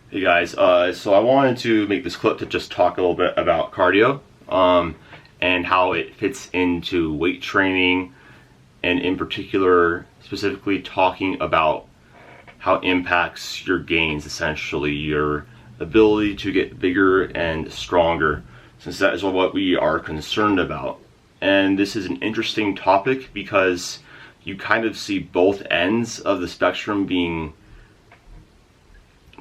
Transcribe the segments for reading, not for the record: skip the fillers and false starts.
Hey guys, so I wanted to make this clip to just talk a little bit about cardio and how it fits into weight training, and in particular, specifically talking about how it impacts your gains, essentially your ability to get bigger and stronger, since that is what we are concerned about. And this is an interesting topic because you kind of see both ends of the spectrum being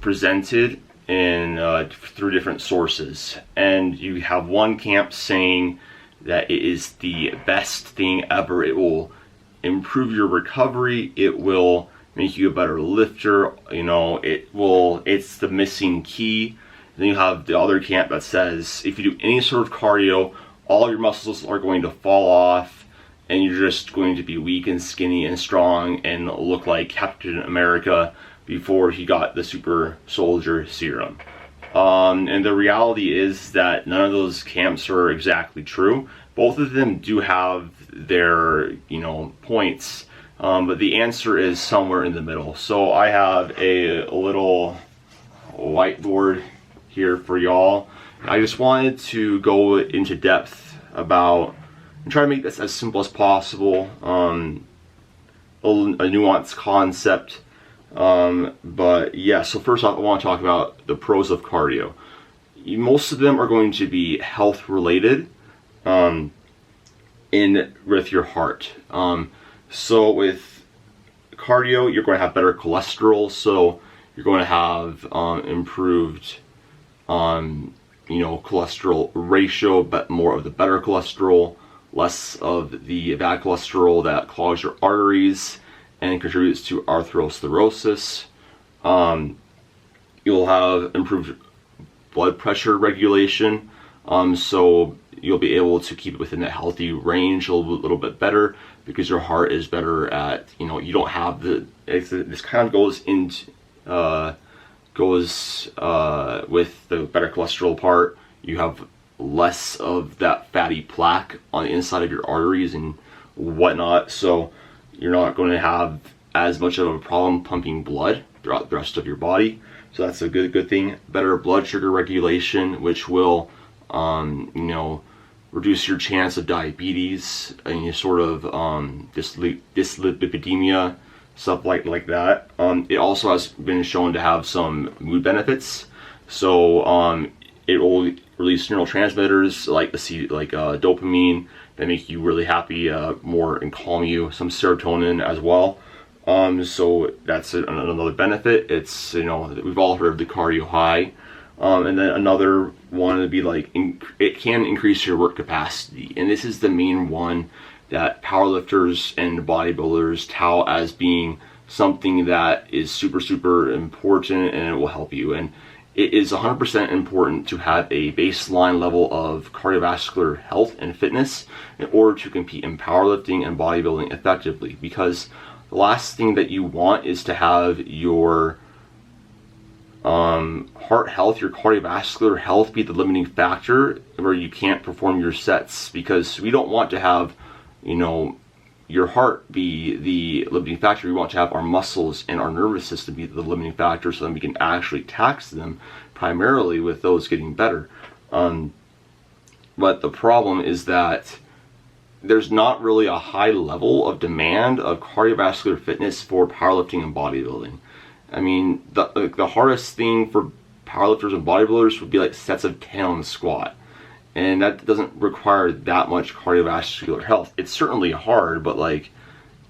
presented in through different sources, and you have one camp saying that it is the best thing ever. It will improve your recovery, it will make you a better lifter, it's the missing key. Then you have the other camp that says if you do any sort of cardio, all your muscles are going to fall off and you're just going to be weak and skinny and strong and look like Captain America before he got the super soldier serum. And the reality is that none of those camps are exactly true. Both of them do have their points, but the answer is somewhere in the middle. So I have a little whiteboard here for y'all. I just wanted to go into depth about and try to make this as simple as possible, a nuanced concept. But yeah, so first off, I want to talk about the pros of cardio. Most of them are going to be health related, with your heart. So with cardio, you're going to have better cholesterol, so you're going to have improved cholesterol ratio, but more of the better cholesterol, less of the bad cholesterol that clogs your arteries and contributes to atherosclerosis. You'll have improved blood pressure regulation, so you'll be able to keep it within that healthy range a little bit better because your heart is better at, you don't have this kind of goes into with the better cholesterol part. You have less of that fatty plaque on the inside of your arteries and whatnot, so you're not going to have as much of a problem pumping blood throughout the rest of your body. So that's a good thing. Better blood sugar regulation, which will reduce your chance of diabetes and sort of dyslipidemia, stuff like that. It also has been shown to have some mood benefits. So it will release neurotransmitters like dopamine that make you really happy, more and calm you. Some serotonin as well. So that's another benefit. It's we've all heard of the cardio high. And then another one would be it can increase your work capacity, and this is the main one that powerlifters and bodybuilders tout as being something that is super important, and it will help you. And it is 100% important to have a baseline level of cardiovascular health and fitness in order to compete in powerlifting and bodybuilding effectively, because the last thing that you want is to have your heart health, your cardiovascular health be the limiting factor where you can't perform your sets, because we don't want to have your heart be the limiting factor. We want to have our muscles and our nervous system be the limiting factor, so then we can actually tax them primarily with those getting better. But the problem is that there's not really a high level of demand of cardiovascular fitness for powerlifting and bodybuilding. I mean, the hardest thing for powerlifters and bodybuilders would be like sets of 10 on the squat. And that doesn't require that much cardiovascular health. It's certainly hard, but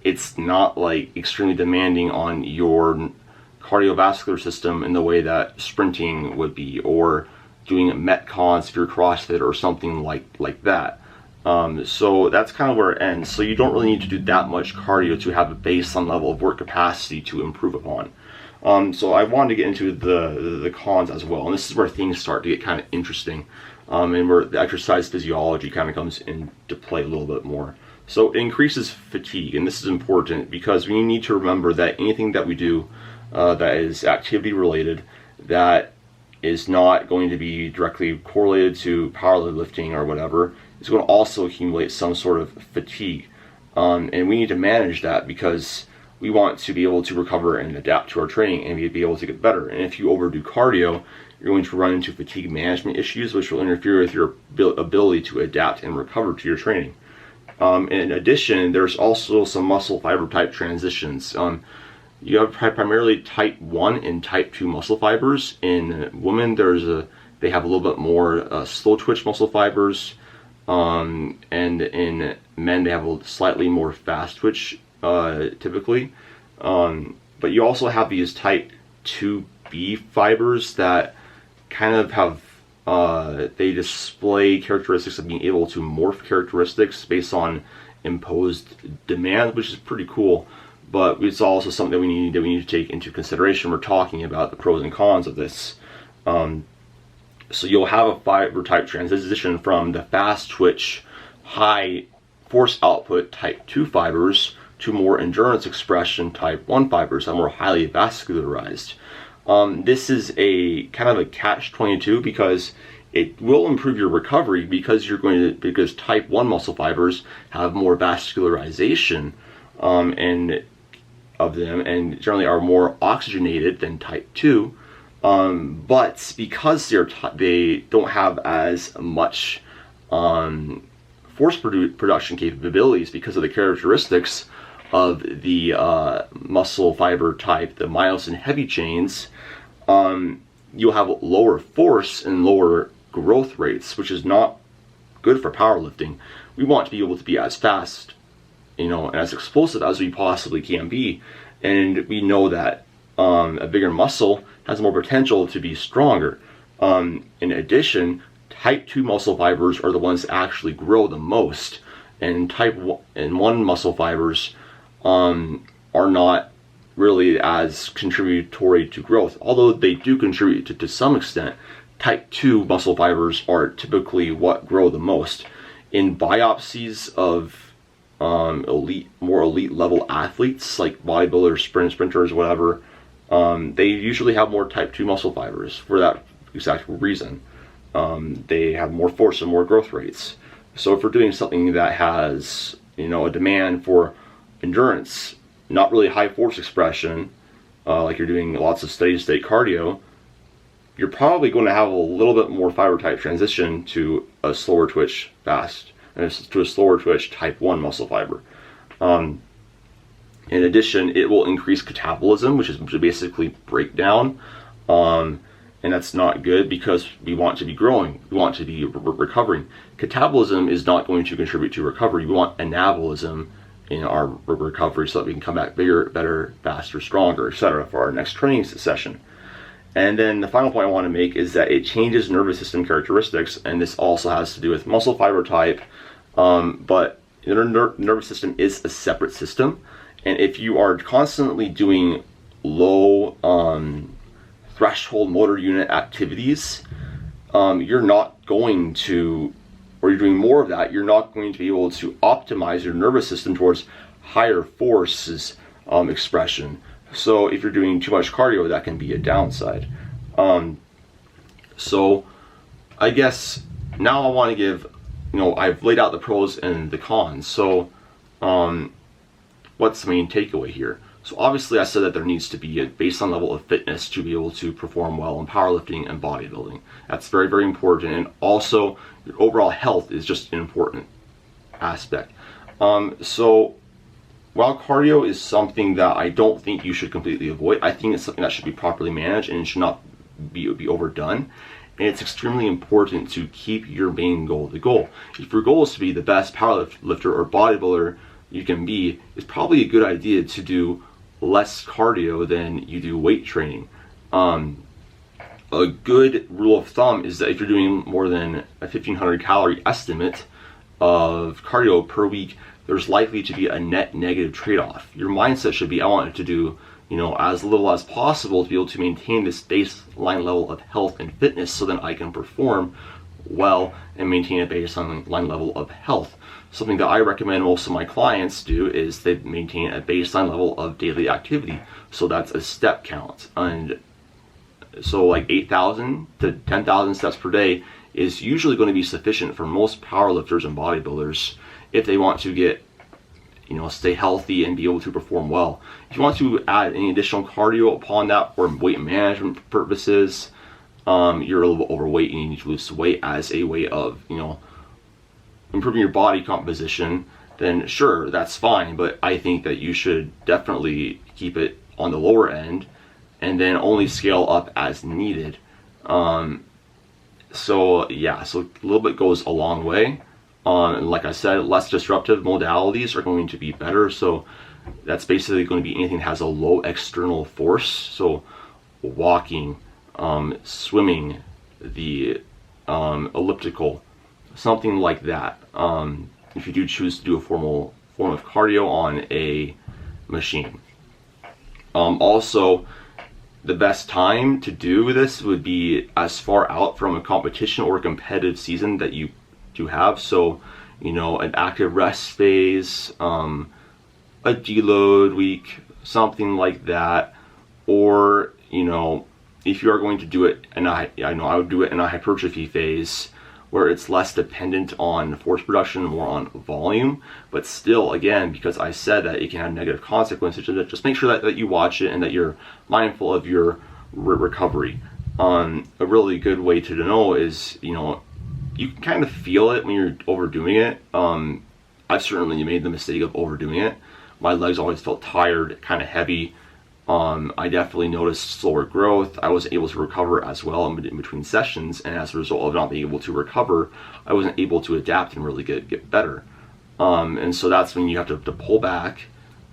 it's not extremely demanding on your cardiovascular system in the way that sprinting would be, or doing Metcons if you're CrossFit or something like that. So that's kind of where it ends. So you don't really need to do that much cardio to have a baseline level of work capacity to improve upon. So I wanted to get into the cons as well, and this is where things start to get kind of interesting, and where the exercise physiology kind of comes into play a little bit more. So it increases fatigue, and this is important because we need to remember that anything that we do that is activity related, that is not going to be directly correlated to powerlifting or whatever, is going to also accumulate some sort of fatigue, and we need to manage that, because we want to be able to recover and adapt to our training and be able to get better. And if you overdo cardio, you're going to run into fatigue management issues, which will interfere with your ability to adapt and recover to your training. In addition, there's also some muscle fiber type transitions. You have primarily type 1 and type 2 muscle fibers. In women, they have a little bit more slow twitch muscle fibers, and in men they have a slightly more fast twitch typically. But you also have these type 2B fibers that kind of have they display characteristics of being able to morph characteristics based on imposed demand, which is pretty cool. But it's also something that we need to take into consideration. We're talking about the pros and cons of this. So you'll have a fiber type transition from the fast twitch, high force output type 2 fibers to more endurance expression type 1 fibers that are more highly vascularized. This is a kind of a catch-22 because it will improve your recovery because type 1 muscle fibers have more vascularization of them and generally are more oxygenated than type 2. But because they don't have as much force production capabilities because of the characteristics of the muscle fiber type, the myosin heavy chains, you'll have lower force and lower growth rates, which is not good for powerlifting. We want to be able to be as fast, and as explosive as we possibly can be. And we know that a bigger muscle has more potential to be stronger. In addition, type 2 muscle fibers are the ones that actually grow the most, and type 1 muscle fibers are not really as contributory to growth, although they do contribute to some extent. Type 2 muscle fibers are typically what grow the most. In biopsies of more elite level athletes like bodybuilders, sprinters, whatever, they usually have more type 2 muscle fibers for that exact reason. They have more force and more growth rates. So if we're doing something that has a demand for endurance, not really high force expression, like you're doing lots of steady state cardio, you're probably going to have a little bit more fiber type transition to a slower twitch fast, and to a slower twitch type 1 muscle fiber. In addition, it will increase catabolism, which is basically breakdown, and that's not good because we want to be growing, we want to be recovering. Catabolism is not going to contribute to recovery. We want anabolism in our recovery so that we can come back bigger, better, faster, stronger, etc. for our next training session. And then the final point I want to make is that it changes nervous system characteristics, and this also has to do with muscle fiber type, but the nervous system is a separate system, and if you are constantly doing low threshold motor unit activities, you're not going to, or you're doing more of that, you're not going to be able to optimize your nervous system towards higher forces expression. So if you're doing too much cardio, that can be a downside. So I guess now I want to give, I've laid out the pros and the cons. So what's the main takeaway here? So obviously I said that there needs to be a baseline level of fitness to be able to perform well in powerlifting and bodybuilding. That's very, very important. And also your overall health is just an important aspect. So while cardio is something that I don't think you should completely avoid, I think it's something that should be properly managed and it should not be overdone. And it's extremely important to keep your main goal the goal. If your goal is to be the best powerlifter or bodybuilder you can be, it's probably a good idea to do less cardio than you do weight training. A good rule of thumb is that if you're doing more than a 1,500 calorie estimate of cardio per week, there's likely to be a net negative trade-off. Your mindset should be, I want it to do, as little as possible to be able to maintain this baseline level of health and fitness so that I can perform well and maintain a baseline level of health. Something that I recommend most of my clients do is they maintain a baseline level of daily activity. So that's a step count. And so like 8,000 to 10,000 steps per day is usually going to be sufficient for most powerlifters and bodybuilders if they want to get stay healthy and be able to perform well. If you want to add any additional cardio upon that for weight management purposes, you're a little bit overweight and you need to lose weight as a way of, improving your body composition, then sure, that's fine. But I think that you should definitely keep it on the lower end and then only scale up as needed. So yeah, so a little bit goes a long way. And like I said, less disruptive modalities are going to be better. So that's basically going to be anything that has a low external force. So walking, swimming, the elliptical, something like that. If you do choose to do a form of cardio on a machine. Also, the best time to do this would be as far out from a competition or a competitive season that you do have. So, an active rest phase, a deload week, something like that. Or, if you are going to do it, and I would do it in a hypertrophy phase where it's less dependent on force production, more on volume. But still, again, because I said that it can have negative consequences, just make sure that you watch it and that you're mindful of your recovery. A really good way to know is, you can kind of feel it when you're overdoing it. I've certainly made the mistake of overdoing it. My legs always felt tired, kind of heavy. I definitely noticed slower growth. I wasn't able to recover as well in between sessions, and as a result of not being able to recover, I wasn't able to adapt and really get better. And so that's when you have to pull back.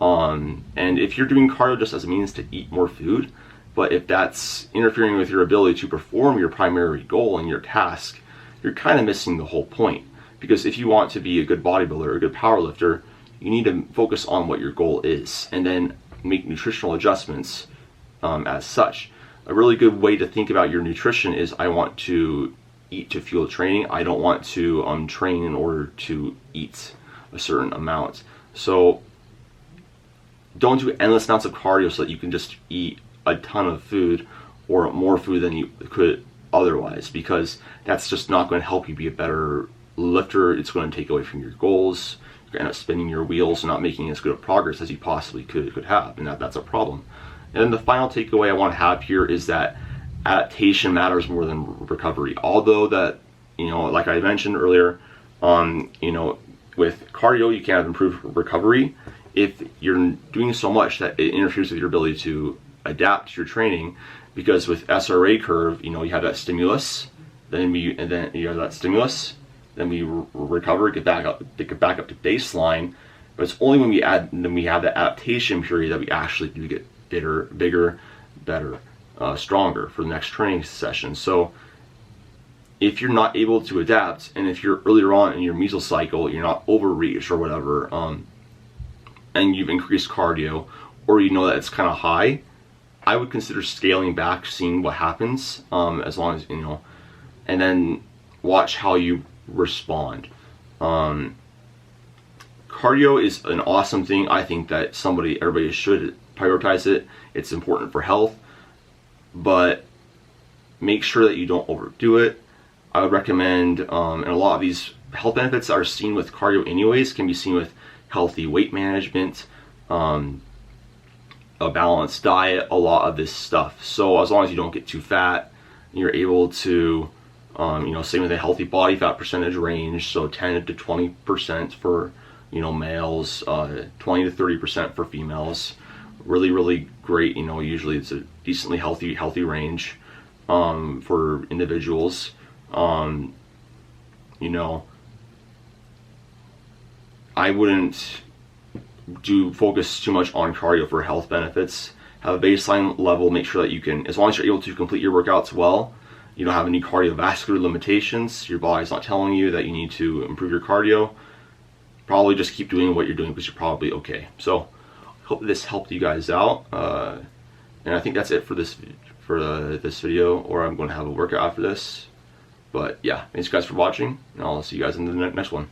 And if you're doing cardio just as a means to eat more food, but if that's interfering with your ability to perform your primary goal and your task, you're kind of missing the whole point. Because if you want to be a good bodybuilder or a good powerlifter, you need to focus on what your goal is and then make nutritional adjustments as such. A really good way to think about your nutrition is, I want to eat to fuel training. I don't want to train in order to eat a certain amount. So don't do endless amounts of cardio so that you can just eat a ton of food or more food than you could otherwise, because that's just not going to help you be a better lifter. It's going to take away from your goals. You're going to end up spinning your wheels and not making as good of progress as you possibly could have, and that's a problem. And then the final takeaway I want to have here is that adaptation matters more than recovery. Although that, like I mentioned earlier, with cardio you can have improved recovery if you're doing so much that it interferes with your ability to adapt to your training. Because with SRA curve, you have that stimulus, then you have that stimulus, then we recover, get back up to baseline. But it's only when we have that adaptation period that we actually do get bigger, better, stronger for the next training session. So if you're not able to adapt, and if you're earlier on in your mesocycle, you're not overreached or whatever, and you've increased cardio, or that it's kind of high, I would consider scaling back, seeing what happens, as long as, and then watch how you respond. Cardio is an awesome thing. I think that everybody should prioritize it. It's important for health, but make sure that you don't overdo it. I would recommend, and a lot of these health benefits are seen with cardio anyways, can be seen with healthy weight management, a balanced diet, a lot of this stuff. So as long as you don't get too fat, you're able to, stay within a healthy body fat percentage range. So 10 to 20% for, males, 20 to 30% for females. Really, really great. Usually it's a decently healthy range, for individuals. I wouldn't focus too much on cardio for health benefits. Have a baseline level, make sure that you can, as long as you're able to complete your workouts well, you don't have any cardiovascular limitations, your body's not telling you that you need to improve your cardio, probably just keep doing what you're doing because you're probably okay. So I hope this helped you guys out, and I think that's it for this video, or I'm going to have a workout after this. But yeah, thanks guys for watching, and I'll see you guys in the next one.